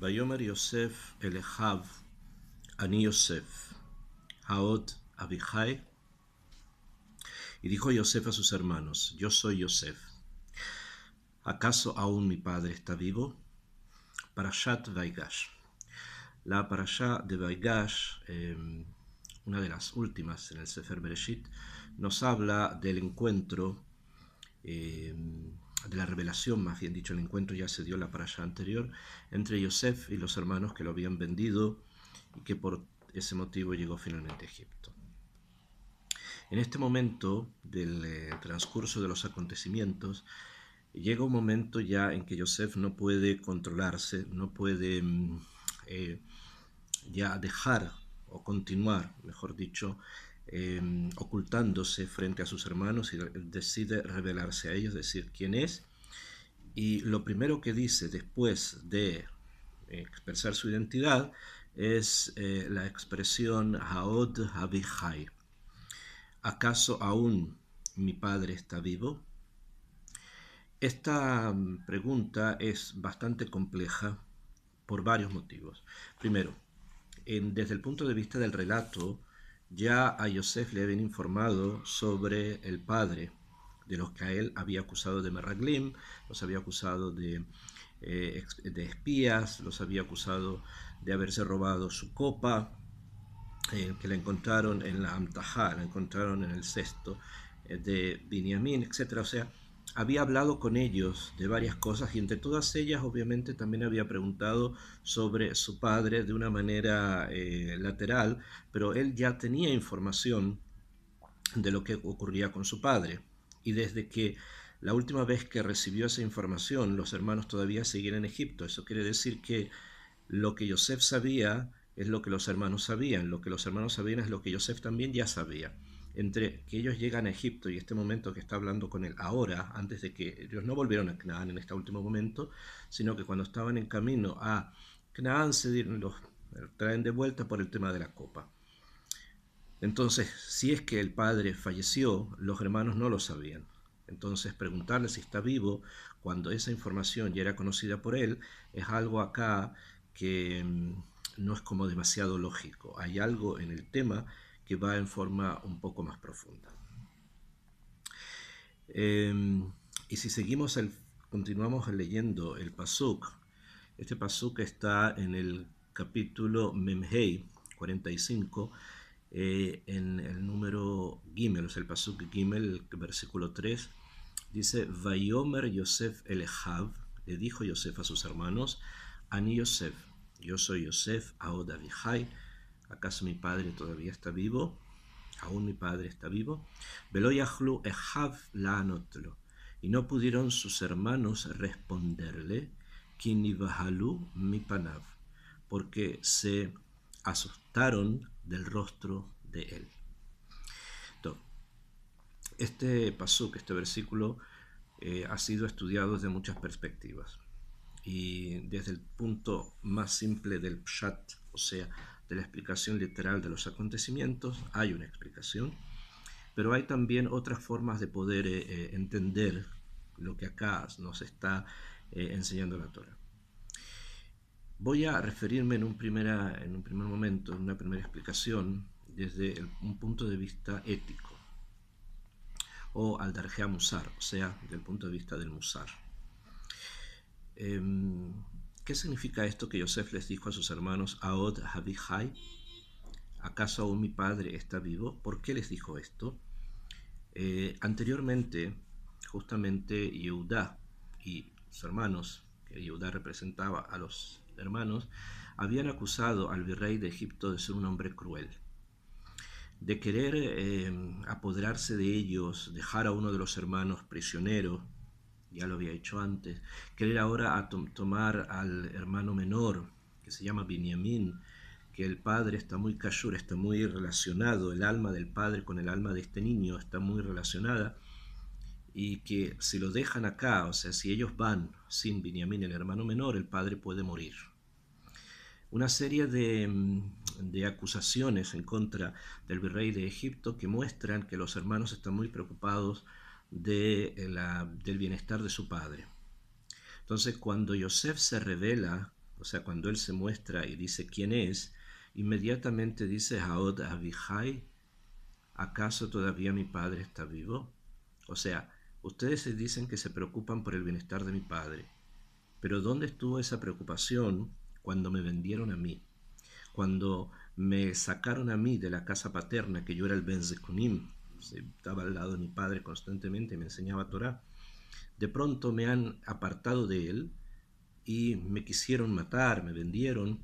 Vayomer Yosef el Ehav, Ani Yosef, Haod Abihai. Y dijo Yosef a sus hermanos: Yo soy Yosef. ¿Acaso aún mi padre está vivo? Parashat Vaigash. La parashá de Vaigash, una de las últimas en el Sefer Bereshit, nos habla del encuentro, de la revelación, más bien dicho. El encuentro ya se dio en la parashá anterior, entre Yosef y los hermanos que lo habían vendido y que por ese motivo llegó finalmente a Egipto. En este momento del transcurso de los acontecimientos, llega un momento ya en que Yosef no puede controlarse, no puede ya dejar o continuar, mejor dicho, ocultándose frente a sus hermanos, y decide revelarse a ellos, decir quién es. Y lo primero que dice después de expresar su identidad es la expresión Haod Abihai. ¿Acaso aún mi padre está vivo? Esta pregunta es bastante compleja por varios motivos. Primero, desde el punto de vista del relato, ya a Yosef le habían informado sobre el padre, de los que a él había acusado de meraglim, los había acusado de espías, los había acusado de haberse robado su copa, que la encontraron en la Amtajá, la encontraron en el cesto de Binyamin, etc. O sea, había hablado con ellos de varias cosas, y entre todas ellas obviamente también había preguntado sobre su padre de una manera lateral, pero él ya tenía información de lo que ocurría con su padre. Y desde que la última vez que recibió esa información, los hermanos todavía seguían en Egipto. Eso quiere decir que lo que Yosef sabía es lo que los hermanos sabían, lo que los hermanos sabían es lo que Yosef también ya sabía. Entre que ellos llegan a Egipto y este momento que está hablando con él ahora, antes de que ellos no volvieron a Canaán en este último momento, sino que cuando estaban en camino a Canaán los traen de vuelta por el tema de la copa. Entonces, si es que el padre falleció, los hermanos no lo sabían. Entonces, preguntarle si está vivo cuando esa información ya era conocida por él es algo acá que no es como demasiado lógico. Hay algo en el tema que va en forma un poco más profunda. Y si continuamos leyendo el pasuk, este pasuk está en el capítulo Memhei 45, en el número Gimel, o sea, el pasuk Gimel, el versículo 3, dice: Vayomer Yosef el Ehav, le dijo Yosef a sus hermanos: Ani Yosef, yo soy Yosef, Haod Abihai. ¿Acaso mi padre todavía está vivo? Aún mi padre está vivo. Velo yachlu Ehav la'anotlo, y no pudieron sus hermanos responderle, ki nivahalu mi panav, porque se asustaron del rostro de él. Entonces, este pasuk, este versículo, ha sido estudiado desde muchas perspectivas, y desde el punto más simple del pshat, o sea, de la explicación literal de los acontecimientos, hay una explicación, pero hay también otras formas de poder entender lo que acá nos está enseñando la Torah. Voy a referirme en un primer momento, en una primera explicación, desde un punto de vista ético, o al darjea musar, o sea, desde el punto de vista del musar. ¿Qué significa esto que Yosef les dijo a sus hermanos, Haod Abihai? ¿Acaso aún mi padre está vivo? ¿Por qué les dijo esto? Anteriormente, justamente Yehudá y sus hermanos, que Yehudá representaba a los hermanos, habían acusado al virrey de Egipto de ser un hombre cruel, de querer apoderarse de ellos, dejar a uno de los hermanos prisionero. Ya lo había hecho antes, querer ahora tomar al hermano menor, que se llama Binyamin, que el padre está muy kashur, está muy relacionado, el alma del padre con el alma de este niño está muy relacionada, y que si lo dejan acá, o sea, si ellos van sin Binyamin, el hermano menor, el padre puede morir. Una serie de acusaciones en contra del virrey de Egipto que muestran que los hermanos están muy preocupados del bienestar de su padre. Entonces, cuando Yosef se revela o sea, cuando él se muestra y dice quién es, inmediatamente dice Haod Avihai, ¿acaso todavía mi padre está vivo? O sea, ustedes se dicen que se preocupan por el bienestar de mi padre, pero ¿dónde estuvo esa preocupación cuando me vendieron a mí? Cuando me sacaron a mí de la casa paterna, que yo era el Ben Zekunim, estaba al lado de mi padre constantemente y me enseñaba Torah. De pronto me han apartado de él y me quisieron matar, me vendieron,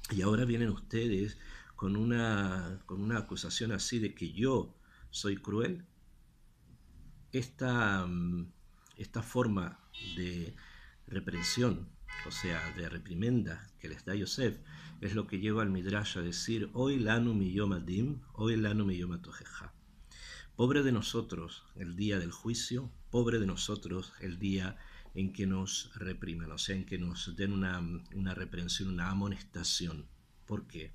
y ahora vienen ustedes con una acusación así de que yo soy cruel. Esta, esta forma de reprensión, o sea, de reprimenda que les da Yosef, es lo que lleva al Midrash a decir, hoy lanu miyom adim, hoy lanu miyom atojeja. Pobre de nosotros el día del juicio, pobre de nosotros el día en que nos repriman, o sea, en que nos den una reprensión, una amonestación. ¿Por qué?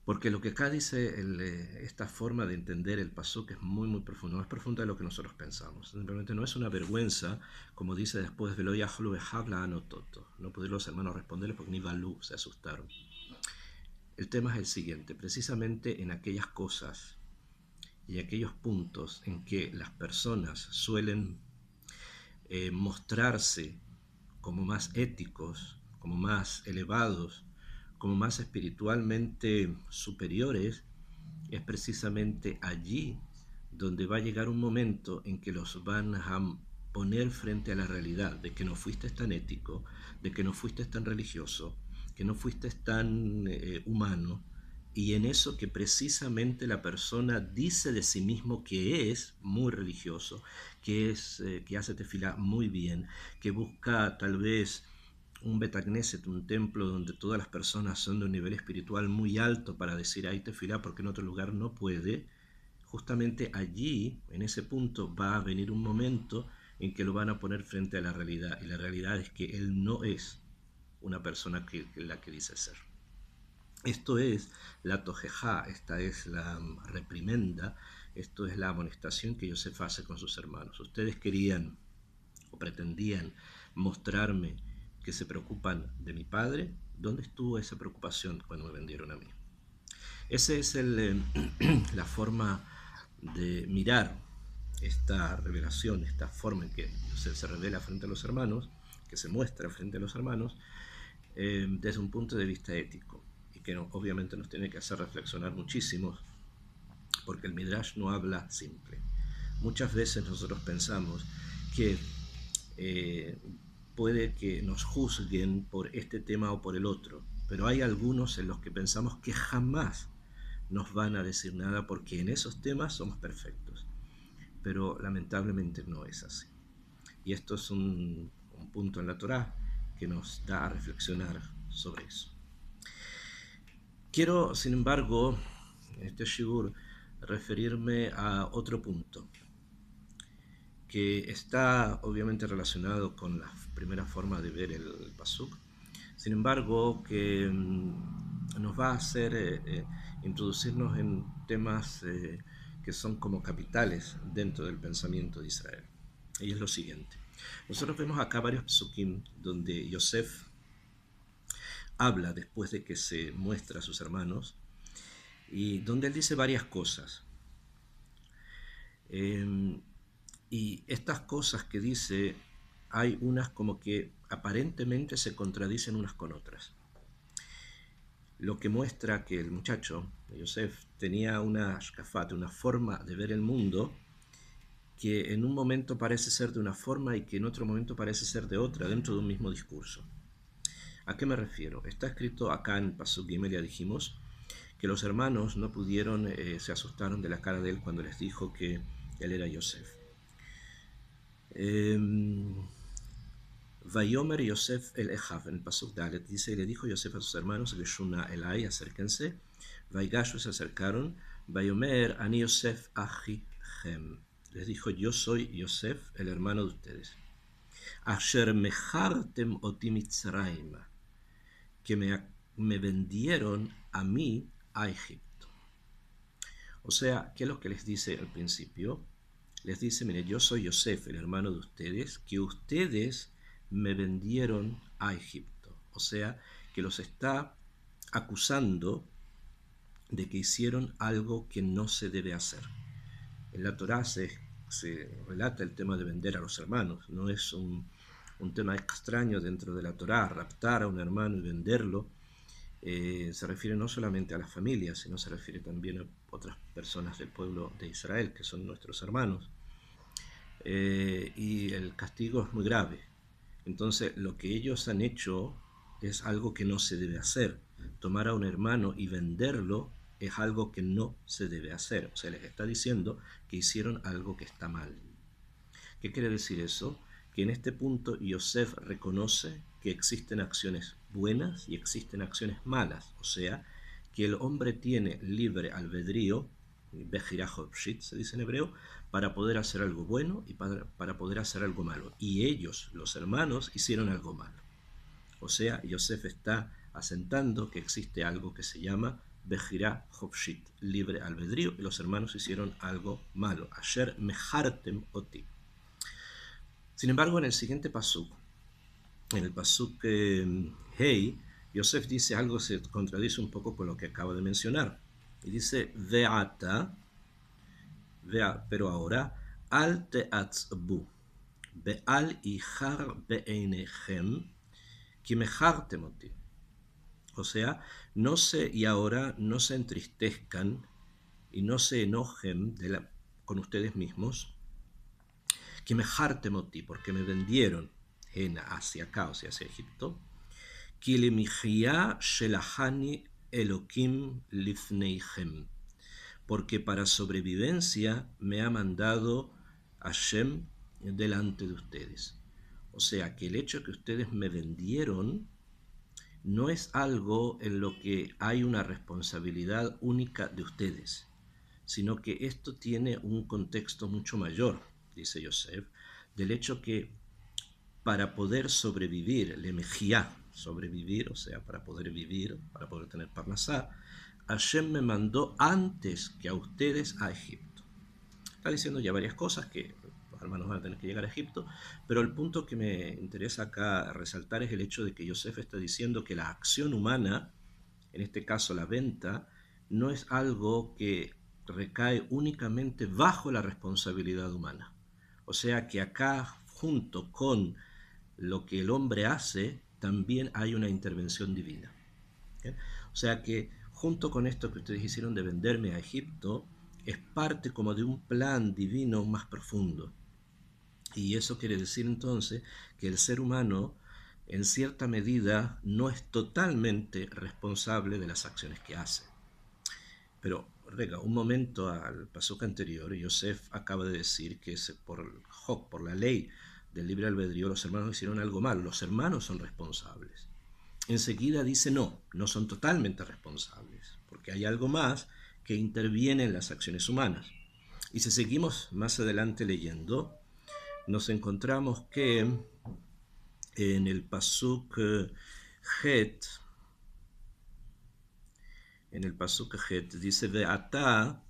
Porque lo que acá dice esta forma de entender el pasuk es muy, muy profundo, más profundo de lo que nosotros pensamos. Simplemente no es una vergüenza, como dice después, Velo yachlu behabla anototo. No pudieron los hermanos responderle porque ni Balú se asustaron. El tema es el siguiente, precisamente en aquellas cosas y aquellos puntos en que las personas suelen mostrarse como más éticos, como más elevados, como más espiritualmente superiores, es precisamente allí donde va a llegar un momento en que los van a poner frente a la realidad de que no fuiste tan ético, de que no fuiste tan religioso, que no fuiste tan humano, y en eso que precisamente la persona dice de sí mismo que es muy religioso, que hace tefilá muy bien, que busca tal vez un Betagneset, un templo donde todas las personas son de un nivel espiritual muy alto para decir ahí tefilá porque en otro lugar no puede, justamente allí, en ese punto, va a venir un momento en que lo van a poner frente a la realidad, y la realidad es que él no es una persona que la que dice ser. Esto es la tojejá, esta es la reprimenda, esto es la amonestación que Yosef hace con sus hermanos. Ustedes querían o pretendían mostrarme que se preocupan de mi padre. ¿Dónde estuvo esa preocupación cuando me vendieron a mí? Esa es la forma de mirar esta revelación, esta forma en que Yosef se revela frente a los hermanos, que se muestra frente a los hermanos, desde un punto de vista ético, y que obviamente nos tiene que hacer reflexionar muchísimo, porque el Midrash no habla simple. Muchas veces nosotros pensamos que puede que nos juzguen por este tema o por el otro, pero hay algunos en los que pensamos que jamás nos van a decir nada porque en esos temas somos perfectos, pero lamentablemente no es así. Y esto es un punto en la Torá que nos da a reflexionar sobre eso. Quiero, sin embargo, en este shiur, referirme a otro punto que está obviamente relacionado con la primera forma de ver el pasuk, sin embargo, que nos va a hacer introducirnos en temas que son como capitales dentro del pensamiento de Israel. Y es lo siguiente. Nosotros vemos acá varios psukim donde Yosef habla después de que se muestra a sus hermanos y donde él dice varias cosas. Y estas cosas que dice, hay unas como que aparentemente se contradicen unas con otras. Lo que muestra que el muchacho, Yosef, tenía una shkafat, una forma de ver el mundo que en un momento parece ser de una forma y que en otro momento parece ser de otra, dentro de un mismo discurso. ¿A qué me refiero? Está escrito acá en Pasuk Gimel, ya dijimos, que los hermanos no pudieron, se asustaron de la cara de él cuando les dijo que él era Yosef. Vayomer Yosef el Echav, en el Pasuk Dalet, dice, y le dijo Yosef a sus hermanos, Veshuna Elai, acérquense. Vaigashu, se acercaron. Vayomer Ani Yosef Achichem, les dijo, yo soy Yosef, el hermano de ustedes. Asher mechartem oti Mitzrayim, que me vendieron a mí a Egipto. O sea, ¿qué es lo que les dice al principio? Les dice, mire, yo soy Yosef, el hermano de ustedes, que ustedes me vendieron a Egipto. o sea, que los está acusando de que hicieron algo que no se debe hacer. En la Torá se relata el tema de vender a los hermanos, no es un tema extraño dentro de la Torá, raptar a un hermano y venderlo. Se refiere no solamente a las familias, sino se refiere también a otras personas del pueblo de Israel, que son nuestros hermanos. Y el castigo es muy grave. Entonces, lo que ellos han hecho es algo que no se debe hacer. Tomar a un hermano y venderlo es algo que no se debe hacer. O sea, les está diciendo que hicieron algo que está mal. ¿Qué quiere decir eso? Que en este punto Yosef reconoce que existen acciones buenas y existen acciones malas. O sea, que el hombre tiene libre albedrío, Bechirá Hopshit se dice en hebreo, para poder hacer algo bueno y para poder hacer algo malo. Y ellos, los hermanos, hicieron algo malo. O sea, Yosef está asentando que existe algo que se llama Bechirá Hopshit, libre albedrío, y los hermanos hicieron algo malo. Asher mehartem oti. Sin embargo, en el siguiente pasuk, en el pasuk Hey, Yosef dice algo que se contradice un poco con lo que acabo de mencionar. Y dice, Ve'ata, pero ahora, al te'atzbu, be'al ijar be'einechem, ki mejartem oti. O sea, y ahora no se entristezcan y no se enojen con ustedes mismos, que me jartem oti, porque me vendieron hacia acá, o sea, hacia Egipto, ki lemihya shelahani elokim lifneichem, porque para sobrevivencia me ha mandado Hashem delante de ustedes. O sea, que el hecho que ustedes me vendieron no es algo en lo que hay una responsabilidad única de ustedes, sino que esto tiene un contexto mucho mayor, dice Yosef, del hecho que para poder sobrevivir, lemejía, sobrevivir, o sea, para poder vivir, para poder tener parnasá, Hashem me mandó antes que a ustedes a Egipto. Está diciendo ya varias cosas que los hermanos van a tener que llegar a Egipto, pero el punto que me interesa acá resaltar es el hecho de que Yosef está diciendo que la acción humana, en este caso la venta, no es algo que recae únicamente bajo la responsabilidad humana. O sea que acá, junto con lo que el hombre hace, también hay una intervención divina. ¿Bien? O sea que junto con esto que ustedes hicieron de venderme a Egipto, es parte como de un plan divino más profundo. Y eso quiere decir entonces que el ser humano, en cierta medida, no es totalmente responsable de las acciones que hace. Pero, rega, un momento al pasuk anterior, Yosef acaba de decir que por la ley del libre albedrío, los hermanos hicieron algo malo. Los hermanos son responsables. Enseguida dice no son totalmente responsables, porque hay algo más que interviene en las acciones humanas. Y si seguimos más adelante leyendo, nos encontramos que en el pasuk Het, dice Ve'ata,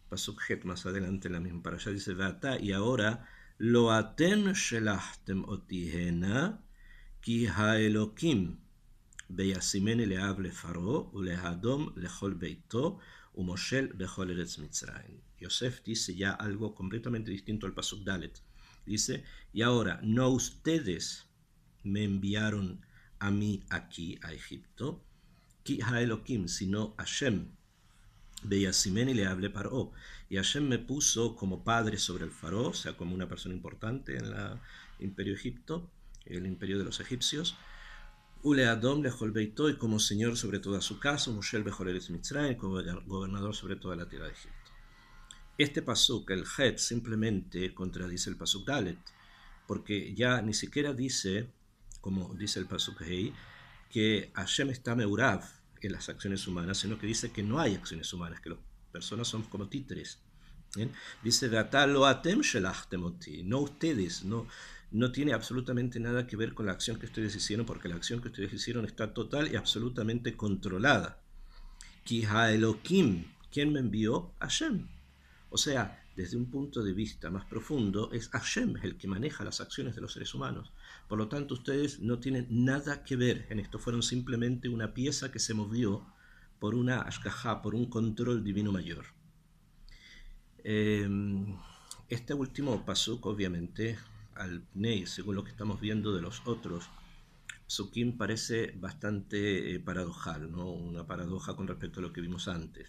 pasuk Het más adelante en la misma parasha dice Ve'ata, y ahora lo aten shelachtem otihena ki haelokim וישימני לאב לפרעה ולאדום לכל ביתו ומושל בכל ארץ מצרים. Yosef dice ya algo completamente distinto al pasuk Dalet. Dice, y ahora, no ustedes me enviaron a mí aquí a Egipto, ki haelokim, sino Hashem. Veyasimeni le hable Paró. Y Hashem me puso como padre sobre el faraón, o sea, como una persona importante en el imperio Egipto, el imperio de los egipcios. Ule Adom lejol beito, y como señor sobre toda su casa, Moshel bejol eretz Mitzrayim, como gobernador sobre toda la tierra de Egipto. Este pasuk, el Het, simplemente contradice el pasuk Dalet, porque ya ni siquiera dice, como dice el pasuk Hei, que Hashem está meurav en las acciones humanas, sino que dice que no hay acciones humanas, que las personas son como títeres. ¿Bien? Dice, lo atem shelachtem oti, no ustedes, no tiene absolutamente nada que ver con la acción que ustedes hicieron, porque la acción que ustedes hicieron está total y absolutamente controlada. Ki haelokim, ¿quién me envió? Hashem. O sea, desde un punto de vista más profundo, es Hashem el que maneja las acciones de los seres humanos. Por lo tanto, ustedes no tienen nada que ver en esto, fueron simplemente una pieza que se movió por una ashkajá, por un control divino mayor. Este último pasuk, obviamente, al Pnei, según lo que estamos viendo de los otros Psukim, parece bastante paradojal, ¿no? Una paradoja con respecto a lo que vimos antes,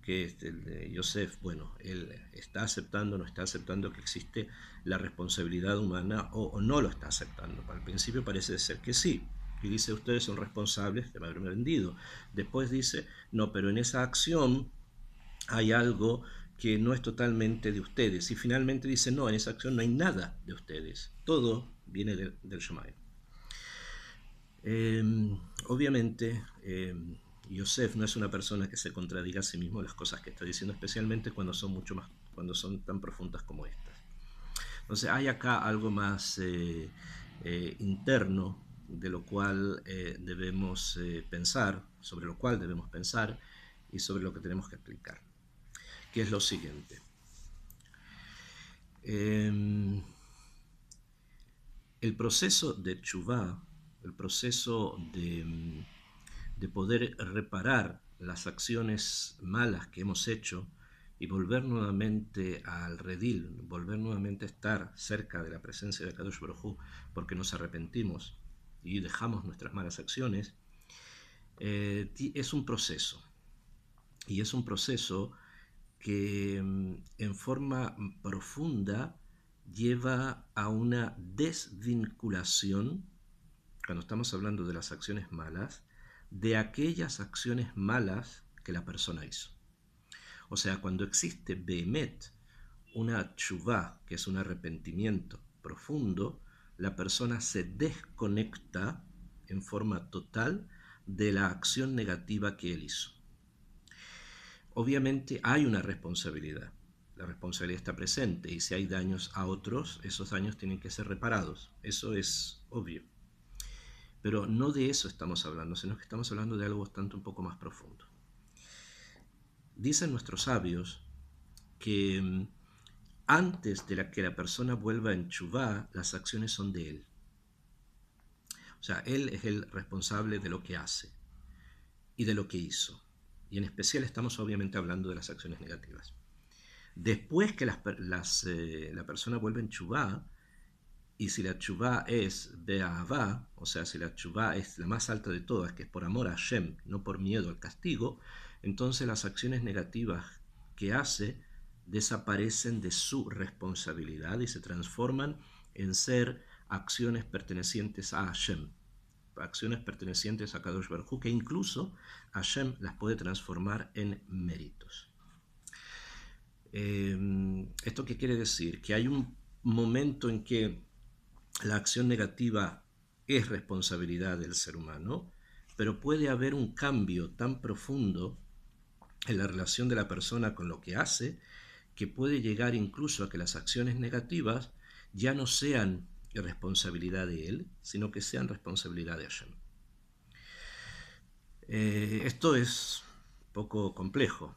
que el de Yosef, bueno, él está aceptando, no está aceptando que existe la responsabilidad humana o no lo está aceptando. Al principio parece ser que sí, y dice, ustedes son responsables de haberme vendido. Después dice, no, pero en esa acción hay algo que no es totalmente de ustedes. Y finalmente dice, no, en esa acción no hay nada de ustedes. Todo viene del Shemayim. Obviamente, Yosef no es una persona que se contradiga a sí mismo las cosas que está diciendo, especialmente cuando son mucho más, cuando son tan profundas como estas. Entonces hay acá algo más interno de lo cual debemos pensar, sobre lo cual debemos pensar y sobre lo que tenemos que explicar, que es lo siguiente. El proceso de teshuvá, el proceso de poder reparar las acciones malas que hemos hecho y volver nuevamente al redil, volver nuevamente a estar cerca de la presencia de Kadosh Baruj Hu, porque nos arrepentimos y dejamos nuestras malas acciones, es un proceso. Y es un proceso que en forma profunda lleva a una desvinculación, cuando estamos hablando de las acciones malas, de aquellas acciones malas que la persona hizo. O sea, cuando existe behemet, una teshuvá, que es un arrepentimiento profundo, la persona se desconecta en forma total de la acción negativa que él hizo. Obviamente hay una responsabilidad. La responsabilidad está presente y si hay daños a otros, esos daños tienen que ser reparados. Eso es obvio. Pero no de eso estamos hablando, sino que estamos hablando de algo bastante un poco más profundo. Dicen nuestros sabios que antes de que la persona vuelva en teshuvá, las acciones son de él. O sea, él es el responsable de lo que hace y de lo que hizo. Y en especial estamos obviamente hablando de las acciones negativas. Después que la persona vuelve en teshuvá, y si la teshuvá es be'ahava, o sea, si la teshuvá es la más alta de todas, que es por amor a Hashem, no por miedo al castigo, entonces las acciones negativas que hace desaparecen de su responsabilidad y se transforman en ser acciones pertenecientes a Hashem, acciones pertenecientes a Kadosh Baruj Hu, que incluso Hashem las puede transformar en méritos. ¿Esto qué quiere decir? Que hay un momento en que la acción negativa es responsabilidad del ser humano, pero puede haber un cambio tan profundo en la relación de la persona con lo que hace, que puede llegar incluso a que las acciones negativas ya no sean responsabilidad de él, sino que sean responsabilidad de Hashem. Esto es poco complejo,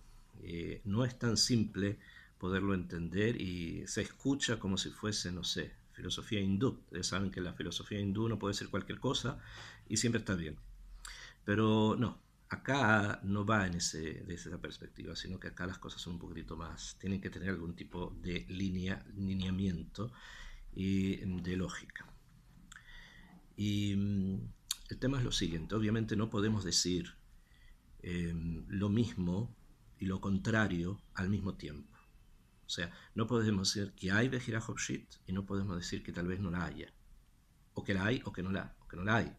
no es tan simple poderlo entender y se escucha como si fuese, no sé, filosofía hindú. Ustedes saben que la filosofía hindú no puede ser cualquier cosa y siempre está bien. Pero no, acá no va desde esa perspectiva, sino que acá las cosas son un poquito más, tienen que tener algún tipo de lineamiento y de lógica. Y el tema es lo siguiente, obviamente no podemos decir lo mismo y lo contrario al mismo tiempo. O sea, no podemos decir que hay Bejirá Hopshit y no podemos decir que tal vez no la haya. O que la hay o que no la hay.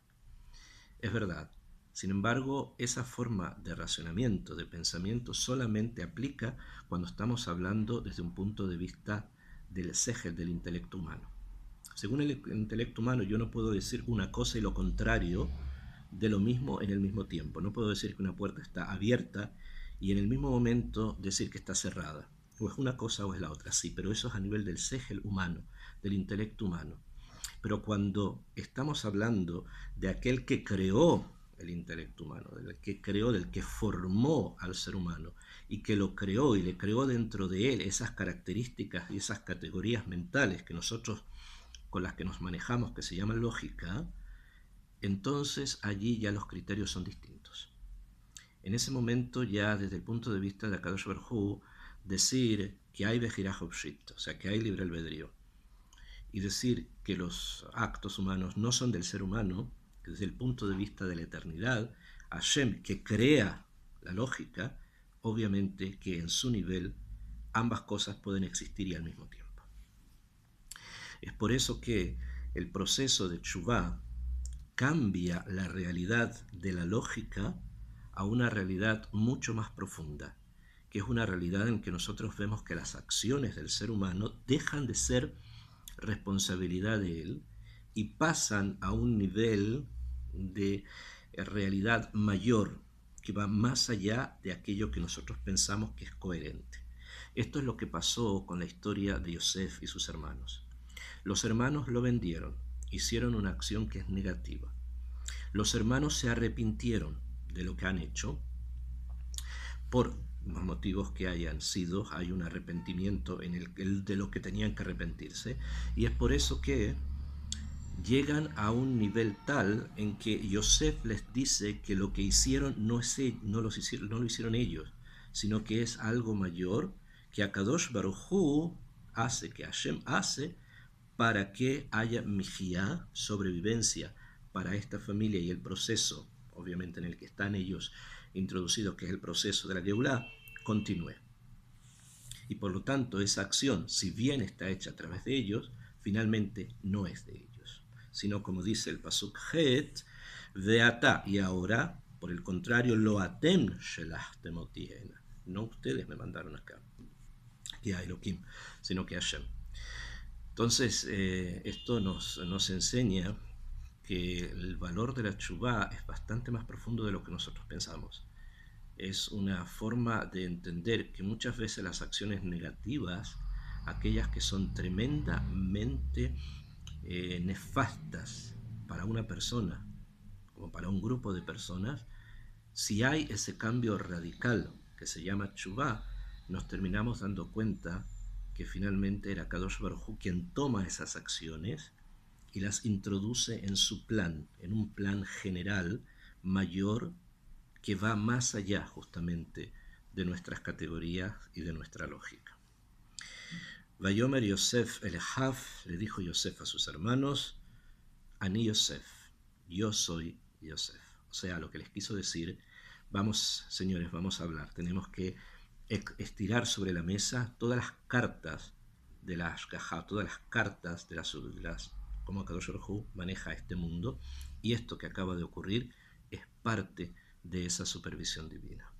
Es verdad. Sin embargo, esa forma de racionamiento, de pensamiento, solamente aplica cuando estamos hablando desde un punto de vista del sejel, del intelecto humano. Según el intelecto humano, yo no puedo decir una cosa y lo contrario de lo mismo en el mismo tiempo. No puedo decir que una puerta está abierta y en el mismo momento decir que está cerrada. O es una cosa o es la otra, sí, pero eso es a nivel del sejel humano, del intelecto humano. Pero cuando estamos hablando de aquel que creó el intelecto humano, del que creó, del que formó al ser humano y que lo creó y le creó dentro de él esas características y esas categorías mentales que nosotros con las que nos manejamos, que se llaman lógica, entonces allí ya los criterios son distintos. En ese momento ya desde el punto de vista de Akadosh Baruj Hu, decir que hay Bejiraj Hopshit, o sea que hay libre albedrío, y decir que los actos humanos no son del ser humano, que desde el punto de vista de la eternidad, Hashem, que crea la lógica, obviamente que en su nivel ambas cosas pueden existir y al mismo tiempo. Es por eso que el proceso de Teshuvah cambia la realidad de la lógica a una realidad mucho más profunda, que es una realidad en que nosotros vemos que las acciones del ser humano dejan de ser responsabilidad de él y pasan a un nivel de realidad mayor que va más allá de aquello que nosotros pensamos que es coherente. Esto es lo que pasó con la historia de Yosef y sus hermanos. Los hermanos lo vendieron, hicieron una acción que es negativa. Los hermanos se arrepintieron de lo que han hecho por los motivos que hayan sido, hay un arrepentimiento en el de lo que tenían que arrepentirse, y es por eso que llegan a un nivel tal en que Yosef les dice que lo que hicieron no lo hicieron ellos, sino que es algo mayor que Akadosh Baruj Hu hace, que Hashem hace, para que haya mijía, sobrevivencia, para esta familia y el proceso, obviamente en el que están ellos introducidos, que es el proceso de la Geulah, continúe. Y por lo tanto esa acción, si bien está hecha a través de ellos, finalmente no es de ellos, sino como dice el Pasuk Het, Veata, y ahora, por el contrario, lo atem shelachtem oti hena, no ustedes me mandaron acá, y a Elohim, sino que Hashem. Entonces, esto nos enseña que el valor de la Teshuvah es bastante más profundo de lo que nosotros pensamos. Es una forma de entender que muchas veces las acciones negativas, aquellas que son tremendamente nefastas para una persona, como para un grupo de personas, si hay ese cambio radical que se llama Teshuvah, nos terminamos dando cuenta que finalmente era Kadosh Baruj Hu quien toma esas acciones y las introduce en su plan, en un plan general mayor que va más allá justamente de nuestras categorías y de nuestra lógica. Vayomer Yosef el Ehav, le dijo Yosef a sus hermanos, Ani Yosef, yo soy Yosef. O sea, lo que les quiso decir, vamos, señores, vamos a hablar, tenemos que estirar sobre la mesa todas las cartas de la Ashgaha, todas las cartas de las cómo Akadosh Baruj Hu maneja este mundo, y esto que acaba de ocurrir es parte de esa supervisión divina.